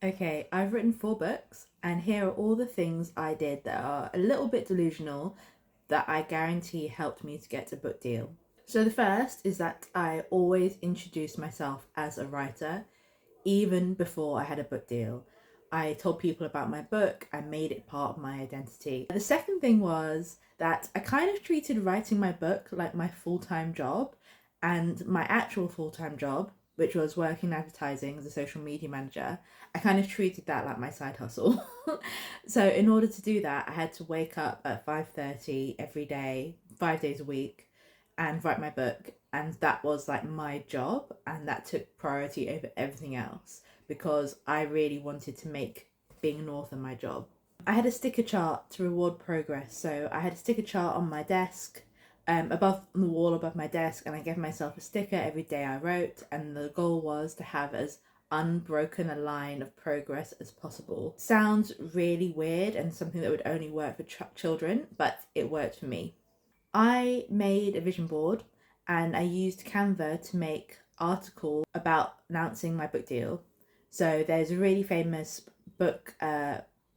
Okay, I've written 4 books, and here are all the things I did that are a little bit delusional that I guarantee helped me to get a book deal. So, the first is that I always introduced myself as a writer, even before I had a book deal. I told people about my book, I made it part of my identity. The second thing was that I kind of treated writing my book like my full time job, and my actual full time job, which was working in advertising as a social media manager, I kind of treated that like my side hustle. So in order to do that, I had to wake up at 5:30 every day, 5 days a week, and write my book, and that was like my job, and that took priority over everything else because I really wanted to make being an author my job. I had a sticker chart to reward progress, so I had a sticker chart on my desk, above on the wall above my desk, and I gave myself a sticker every day I wrote, and the goal was to have as unbroken a line of progress as possible. Sounds really weird and something that would only work for children, but it worked for me. I made a vision board, and I used Canva to make articles about announcing my book deal. So there's a really famous book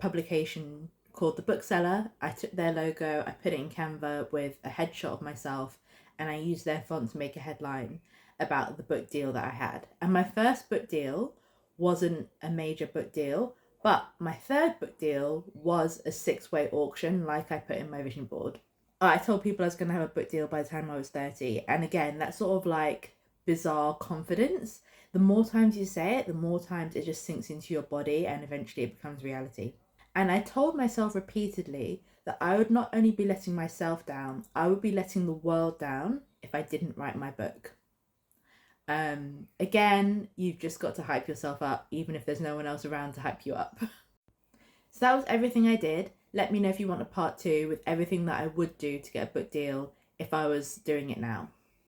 publication called The Bookseller. I took their logo, I put it in Canva with a headshot of myself, and I used their font to make a headline about the book deal that I had. And my first book deal wasn't a major book deal, but my third book deal was a 6-way auction, like I put in my vision board. I told people I was going to have a book deal by the time I was 30. And again, that sort of like bizarre confidence. The more times you say it, the more times it just sinks into your body and eventually it becomes reality. And I told myself repeatedly that I would not only be letting myself down, I would be letting the world down if I didn't write my book. Again, you've just got to hype yourself up, even if there's no one else around to hype you up. So that was everything I did. Let me know if you want a part 2 with everything that I would do to get a book deal if I was doing it now.